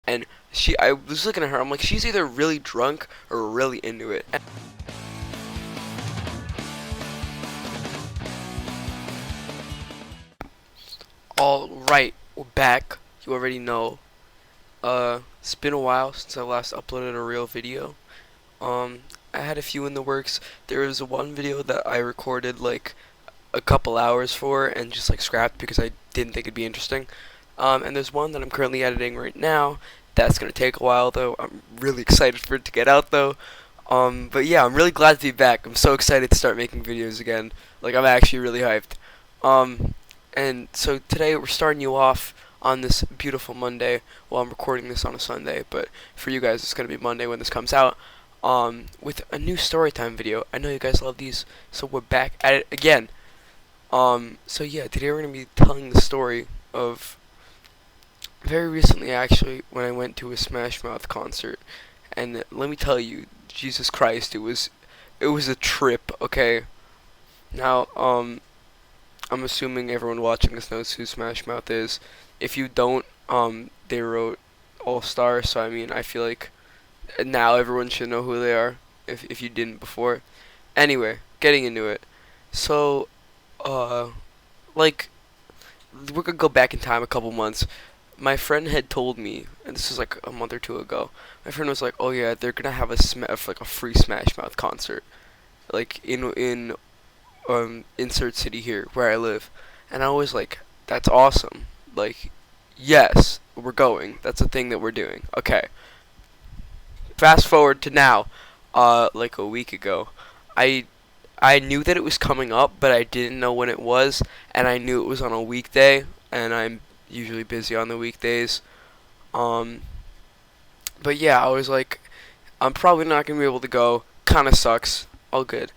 And I was looking at her, I'm like, she's either really drunk or really into it. Alright, we're back. You already know. It's been a while since I last uploaded a real video. Um, I had a few in the works. There was one video that I recorded like a couple hours for and just like scrapped because I didn't think it'd be interesting. And there's one that I'm currently editing right now. That's gonna take a while though. I'm really excited for it to get out though. But yeah, I'm really glad to be back. I'm so excited to start making videos again. Like, I'm actually really hyped. Um, and so today we're starting you off on this beautiful Monday. Well, I'm recording this on a Sunday, but for you guys it's gonna be Monday when this comes out. With a new Storytime video. I know you guys love these, so we're back at it again. So yeah, today we're gonna be telling the story of very recently, actually, when I went to a Smash Mouth concert, and let me tell you, Jesus Christ, it was a trip. Okay, now I'm assuming everyone watching this knows who Smash Mouth is. If you don't, they wrote All Star, so I mean, I feel like now everyone should know who they are. If you didn't before. Anyway, getting into it. So, uh, like, we're gonna go back in time a couple months. My friend had told me, and this was like a month or two ago. My friend was like, "Oh yeah, they're gonna have like a free Smash Mouth concert, like in insert city here where I live," and I was like, "That's awesome! Like, yes, we're going. That's a thing that we're doing." Okay. Fast forward to now, like a week ago, I I knew that it was coming up, but I didn't know when it was, and I knew it was on a weekday, and I'm usually busy on the weekdays. Um, but yeah, I was like, I'm probably not gonna be able to go. Kind of sucks. All good.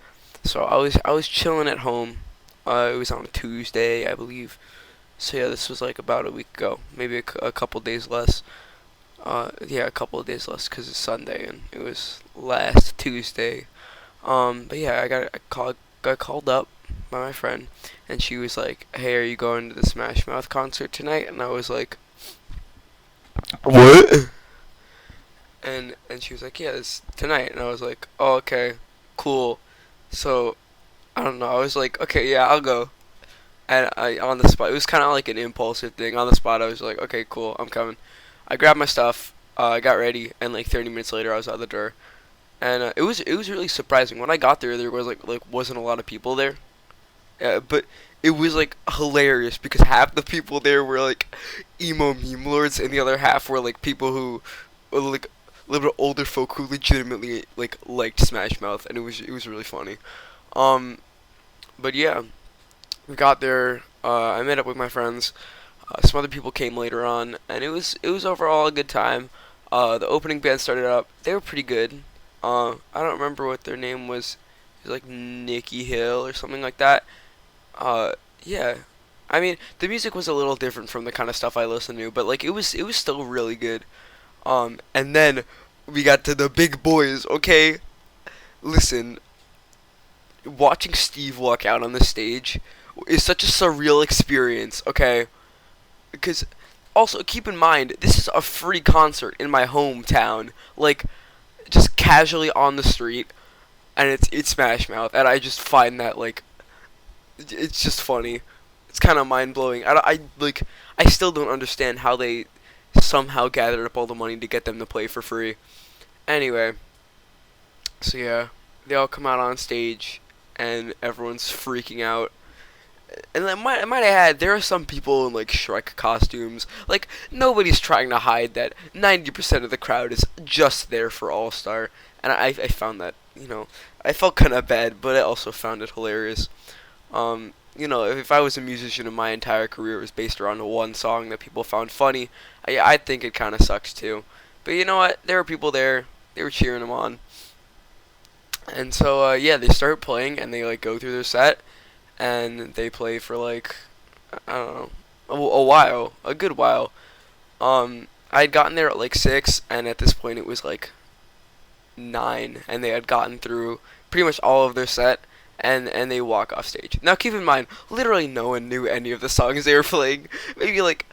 So I was chilling at home. It was on a Tuesday, I believe. So yeah, this was like about a week ago, maybe a couple days less. Yeah, a couple of days less because it's Sunday and it was last Tuesday. But yeah, got called up by my friend, and she was like, "Hey, are you going to the Smash Mouth concert tonight?" And I was like, "What?" And she was like, "Yeah, it's tonight." And I was like, "Oh, okay, cool." So I don't know. I was like, "Okay, yeah, I'll go." And I on the spot, it was kind of like an impulsive thing. On the spot, I was like, "Okay, cool, I'm coming." I grabbed my stuff, I got ready, and like 30 minutes later, I was out the door. And it was really surprising when I got there. There was like wasn't a lot of people there, but it was like hilarious because half the people there were like emo meme lords, and the other half were like people who were like a little bit older folk who legitimately like liked Smash Mouth, and it was really funny. Um, but yeah, we got there. I met up with my friends. Some other people came later on, and it was overall a good time. The opening band started up. They were pretty good. I don't remember what their name was. It was like Nikki Hill or something like that. Yeah. I mean, the music was a little different from the kind of stuff I listen to, but like it was still really good. And then we got to the big boys. Okay, listen, watching Steve walk out on the stage is such a surreal experience. Okay, because also keep in mind this is a free concert in my hometown. Like, just casually on the street, and it's Smash Mouth, and I just find that like it's just funny. It's kind of mind blowing. I still don't understand how they somehow gathered up all the money to get them to play for free. Anyway, so yeah, they all come out on stage, and everyone's freaking out. And I might add, there are some people in like Shrek costumes. Like, nobody's trying to hide that 90% of the crowd is just there for All Star. And I found that, I felt kind of bad, but I also found it hilarious. If I was a musician and my entire career was based around one song that people found funny, I think it kind of sucks too. But you know what? There were people there. They were cheering them on. And so, yeah, they start playing, and they like go through their set, and they play for like, I don't know, a while, a good while. I had gotten there at like 6, and at this point it was like 9, and they had gotten through pretty much all of their set, and they walk off stage. Now keep in mind, literally no one knew any of the songs they were playing. Maybe like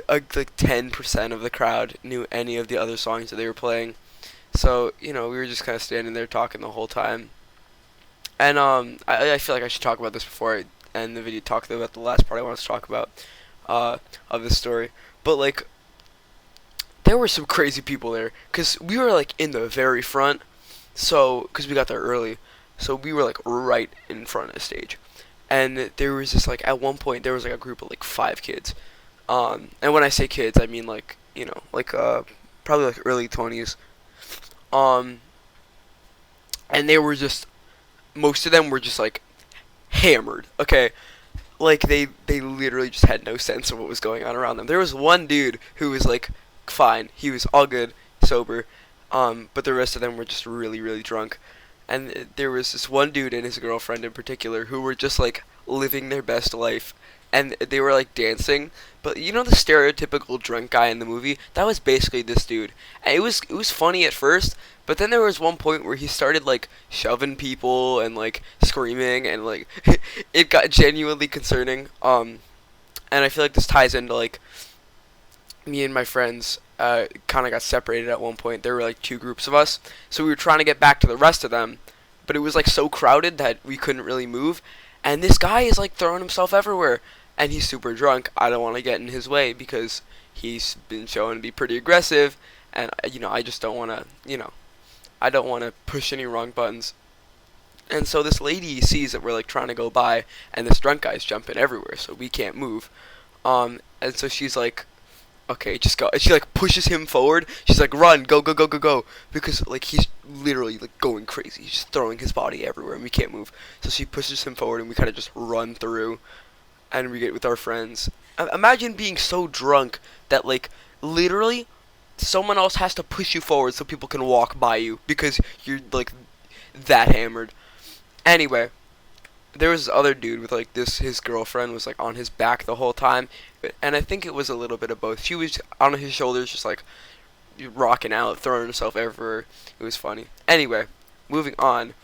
like 10% of the crowd knew any of the other songs that they were playing. So we were just kind of standing there talking the whole time. And I feel like I should talk about this before I end the video. Talk about the last part I want to talk about uh, of this story. But like, there were some crazy people there, cause we were like in the very front. So, cause we got there early, so we were like right in front of the stage. And there was this like at one point there was like a group of like 5 kids. And when I say kids, I mean like like probably like early 20s. Um, and they were just most of them were just like hammered. Okay, like they literally just had no sense of what was going on around them. There was one dude who was like fine. He was all good, sober. But the rest of them were just really really drunk. And there was this one dude and his girlfriend in particular who were just like living their best life, and they were like dancing. But you know the stereotypical drunk guy in the movie? That was basically this dude. And it was funny at first, but then there was one point where he started like shoving people and like screaming, and like it got genuinely concerning. And I feel like this ties into like me and my friends kind of got separated at one point. There were like 2 groups of us, so we were trying to get back to the rest of them, but it was like so crowded that we couldn't really move. And this guy is like throwing himself everywhere, and he's super drunk. I don't want to get in his way because he's been shown to be pretty aggressive, and I just don't want to I don't want to push any wrong buttons. And so this lady sees that we're like trying to go by, and this drunk guy's jumping everywhere, so we can't move. And so she's like, okay, just go. And she like pushes him forward. She's like, run, go, go, go, go, go, because like he's literally like going crazy. He's just throwing his body everywhere, and we can't move. So she pushes him forward, and we kind of just run through, and we get with our friends. Imagine being so drunk that like literally someone else has to push you forward so people can walk by you because you're like that hammered. Anyway, there was this other dude with like this. His girlfriend was like on his back the whole time, and I think it was a little bit of both. She was on his shoulders, just like rocking out, throwing herself everywhere. It was funny. Anyway, moving on.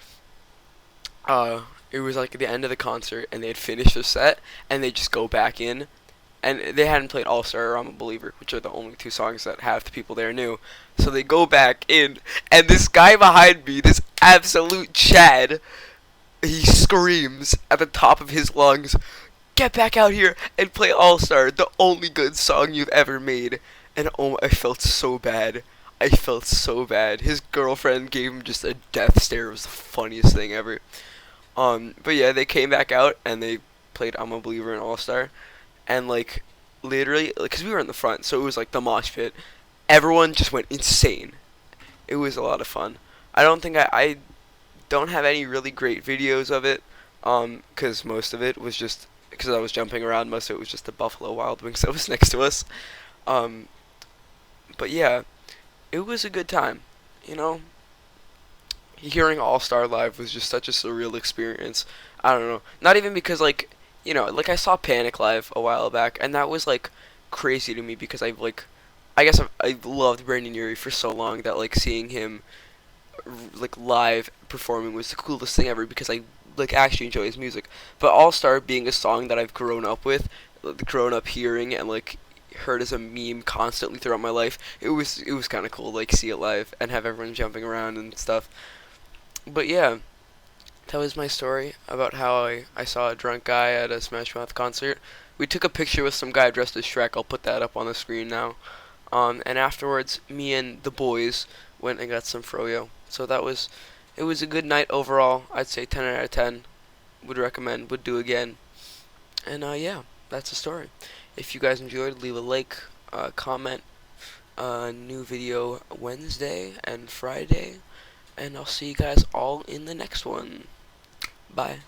It was like the end of the concert, and they had finished their set, and they just go back in, and they hadn't played All Star or I'm a Believer, which are the only 2 songs that half the people there knew. So they go back in, and this guy behind me, this absolute Chad, he screams at the top of his lungs, "Get back out here and play All Star, the only good song you've ever made." And oh, I felt so bad. I felt so bad. His girlfriend gave him just a death stare. It was the funniest thing ever. But yeah, they came back out and they played I'm a Believer and All Star, and like literally, like, cause we were in the front, so it was like the mosh pit. Everyone just went insane. It was a lot of fun. I don't think I don't have any really great videos of it, cause most of it was just because I was jumping around. Most of it was just the Buffalo Wild Wings that was next to us. Um, but yeah, it was a good time. You know, hearing All Star live was just such a surreal experience. I don't know. Not even because like like I saw Panic live a while back, and that was like crazy to me because I guess I've loved Brandon Urie for so long that like seeing him like live performing was the coolest thing ever because I like actually enjoy his music. But All Star being a song that I've grown up with, grown up hearing, and like heard as a meme constantly throughout my life, it was kind of cool to, like, see it live and have everyone jumping around and stuff. But yeah, that was my story about how I saw a drunk guy at a Smash Mouth concert. We took a picture with some guy dressed as Shrek. I'll put that up on the screen now. And afterwards, me and the boys went and got some froyo. So it was a good night overall. I'd say 10 out of 10. Would recommend, would do again. And yeah, that's the story. If you guys enjoyed, leave a like, comment. New video Wednesday and Friday. And I'll see you guys all in the next one. Bye.